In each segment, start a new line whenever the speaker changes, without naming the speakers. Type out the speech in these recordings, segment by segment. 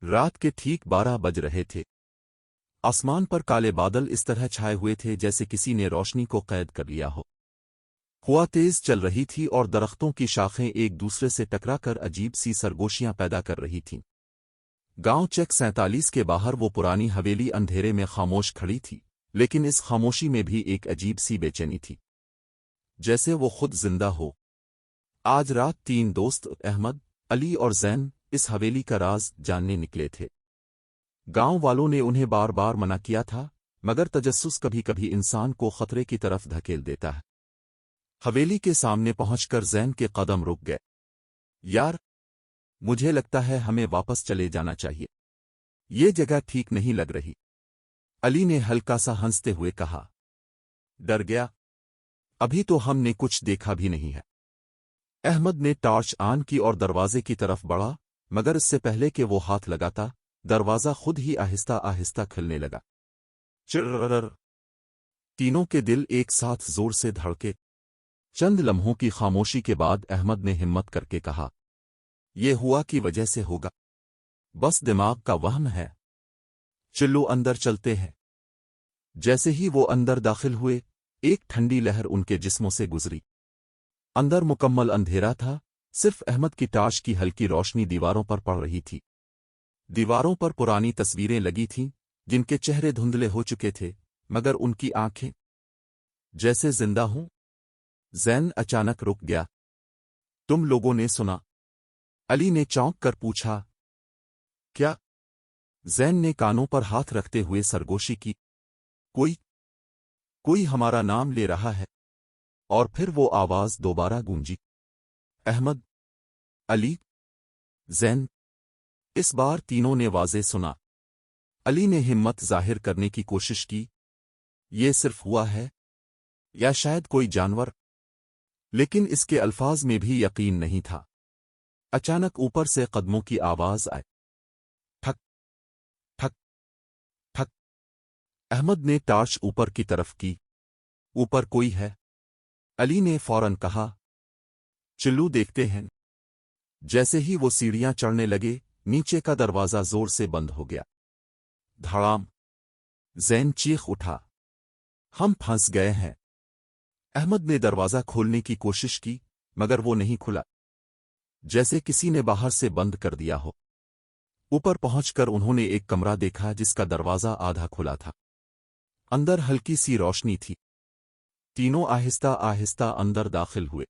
رات کے ٹھیک 12 بج رہے تھے۔ آسمان پر کالے بادل اس طرح چھائے ہوئے تھے جیسے کسی نے روشنی کو قید کر لیا ہو۔ ہوا تیز چل رہی تھی اور درختوں کی شاخیں ایک دوسرے سے ٹکرا کر عجیب سی سرگوشیاں پیدا کر رہی تھیں۔ گاؤں چیک 47 کے باہر وہ پرانی حویلی اندھیرے میں خاموش کھڑی تھی، لیکن اس خاموشی میں بھی ایک عجیب سی بے چینی تھی، جیسے وہ خود زندہ ہو۔ آج رات 3 دوست احمد، علی اور زین اس حویلی کا راز جاننے نکلے تھے۔ گاؤں والوں نے انہیں بار بار منع کیا تھا، مگر تجسس کبھی کبھی انسان کو خطرے کی طرف دھکیل دیتا ہے۔ حویلی کے سامنے پہنچ کر زین کے قدم رک گئے۔ یار، مجھے لگتا ہے ہمیں واپس چلے جانا چاہیے، یہ جگہ ٹھیک نہیں لگ رہی۔ علی نے ہلکا سا ہنستے ہوئے کہا۔ ڈر گیا؟ ابھی تو ہم نے کچھ دیکھا بھی نہیں ہے۔ احمد نے ٹارچ آن کی اور دروازے کی طرف بڑھا، مگر اس سے پہلے کہ وہ ہاتھ لگاتا، دروازہ خود ہی آہستہ آہستہ کھلنے لگا۔ چررر! تینوں کے دل ایک ساتھ زور سے دھڑکے۔ چند لمحوں کی خاموشی کے بعد احمد نے ہمت کر کے کہا، یہ ہوا کی وجہ سے ہوگا، بس دماغ کا وہم ہے، چلو اندر چلتے ہیں۔ جیسے ہی وہ اندر داخل ہوئے، ایک ٹھنڈی لہر ان کے جسموں سے گزری۔ اندر مکمل اندھیرا تھا، صرف احمد کی ٹارچ کی ہلکی روشنی دیواروں پر پڑ رہی تھی۔ دیواروں پر پرانی تصویریں لگی تھیں، جن کے چہرے دھندلے ہو چکے تھے، مگر ان کی آنکھیں جیسے زندہ ہوں۔ زین اچانک رک گیا۔ تم لوگوں نے سنا؟ علی نے چونک کر پوچھا۔ کیا؟ زین نے کانوں پر ہاتھ رکھتے ہوئے سرگوشی کی۔ کوئی ہمارا نام لے رہا ہے۔ اور پھر وہ آواز دوبارہ گونجی۔ احمد، علی، زین۔ اس بار تینوں نے واضح سنا۔ علی نے ہمت ظاہر کرنے کی کوشش کی۔ یہ صرف ہوا ہے؟ یا شاید کوئی جانور؟ لیکن اس کے الفاظ میں بھی یقین نہیں تھا۔ اچانک اوپر سے قدموں کی آواز آئی۔ ٹھک ٹھک ٹھک۔ احمد نے ٹارچ اوپر کی طرف کی۔ اوپر کوئی ہے؟ علی نے فوراً کہا۔ چلو دیکھتے ہیں۔ جیسے ہی وہ سیڑھیاں چڑھنے لگے، نیچے کا دروازہ زور سے بند ہو گیا۔ دھڑام! زین چیخ اٹھا۔ ہم پھنس گئے ہیں۔ احمد نے دروازہ کھولنے کی کوشش کی، مگر وہ نہیں کھلا، جیسے کسی نے باہر سے بند کر دیا ہو۔ اوپر پہنچ کر انہوں نے ایک کمرہ دیکھا جس کا دروازہ آدھا کھلا تھا۔ اندر ہلکی سی روشنی تھی۔ تینوں آہستہ آہستہ اندر داخل ہوئے۔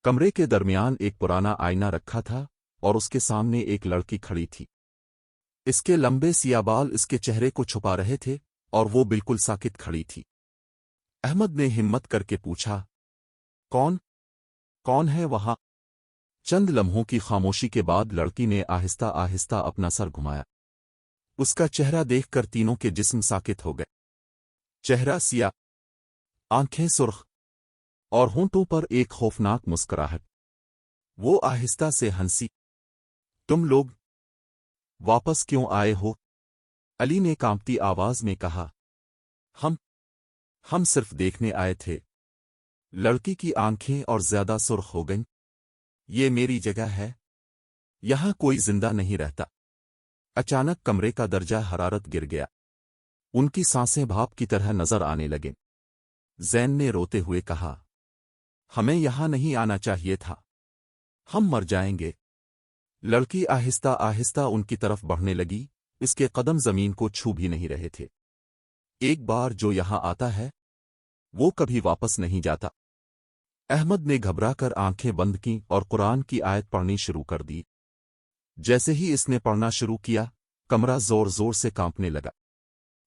کمرے کے درمیان ایک پرانا آئینہ رکھا تھا اور اس کے سامنے ایک لڑکی کھڑی تھی۔ اس کے لمبے سیاہ بال اس کے چہرے کو چھپا رہے تھے اور وہ بالکل ساکت کھڑی تھی۔ احمد نے ہمت کر کے پوچھا، کون ہے وہاں؟ چند لمحوں کی خاموشی کے بعد لڑکی نے آہستہ آہستہ اپنا سر گھمایا۔ اس کا چہرہ دیکھ کر تینوں کے جسم ساکت ہو گئے۔ چہرہ سیاہ، آنکھیں سرخ، اور ہونٹوں پر ایک خوفناک مسکراہٹ۔ وہ آہستہ سے ہنسی۔ تم لوگ واپس کیوں آئے ہو؟ علی نے کانپتی آواز میں کہا۔ ہم صرف دیکھنے آئے تھے۔ لڑکی کی آنکھیں اور زیادہ سرخ ہو گئیں۔ یہ میری جگہ ہے، یہاں کوئی زندہ نہیں رہتا۔ اچانک کمرے کا درجہ حرارت گر گیا۔ ان کی سانسیں بھاپ کی طرح نظر آنے لگیں۔ زین نے روتے ہوئے کہا، ہمیں یہاں نہیں آنا چاہیے تھا، ہم مر جائیں گے۔ لڑکی آہستہ آہستہ ان کی طرف بڑھنے لگی، اس کے قدم زمین کو چھو بھی نہیں رہے تھے۔ ایک بار جو یہاں آتا ہے، وہ کبھی واپس نہیں جاتا۔ احمد نے گھبرا کر آنکھیں بند کیں اور قرآن کی آیت پڑھنی شروع کر دی۔ جیسے ہی اس نے پڑھنا شروع کیا، کمرہ زور زور سے کانپنے لگا۔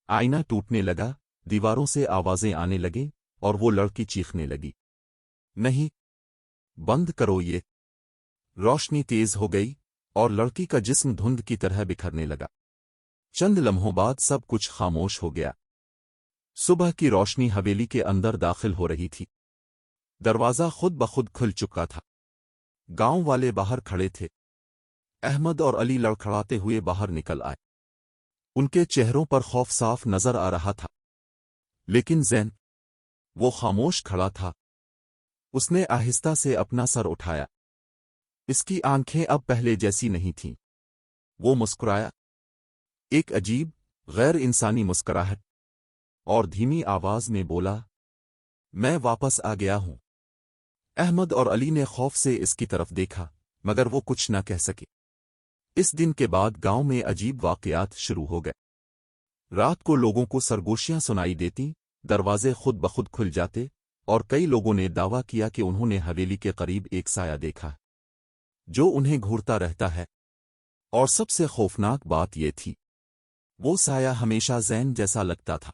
آئینہ ٹوٹنے لگا، دیواروں سے آوازیں آنے لگیں اور وہ لڑکی چیخنے لگی، نہیں، بند کرو یہ۔ روشنی تیز ہو گئی اور لڑکی کا جسم دھند کی طرح بکھرنے لگا۔ چند لمحوں بعد سب کچھ خاموش ہو گیا۔ صبح کی روشنی حویلی کے اندر داخل ہو رہی تھی۔ دروازہ خود بخود کھل چکا تھا۔ گاؤں والے باہر کھڑے تھے۔ احمد اور علی لڑکھڑاتے ہوئے باہر نکل آئے۔ ان کے چہروں پر خوف صاف نظر آ رہا تھا۔ لیکن زین، وہ خاموش کھڑا تھا۔ اس نے آہستہ سے اپنا سر اٹھایا۔ اس کی آنکھیں اب پہلے جیسی نہیں تھیں۔ وہ مسکرایا، ایک عجیب غیر انسانی مسکراہٹ، اور دھیمی آواز میں بولا، میں واپس آ گیا ہوں۔ احمد اور علی نے خوف سے اس کی طرف دیکھا، مگر وہ کچھ نہ کہہ سکے۔ اس دن کے بعد گاؤں میں عجیب واقعات شروع ہو گئے۔ رات کو لوگوں کو سرگوشیاں سنائی دیتی، دروازے خود بخود کھل جاتے، اور کئی لوگوں نے دعویٰ کیا کہ انہوں نے حویلی کے قریب ایک سایہ دیکھا جو انہیں گھورتا رہتا ہے۔ اور سب سے خوفناک بات یہ تھی، وہ سایہ ہمیشہ زین جیسا لگتا تھا۔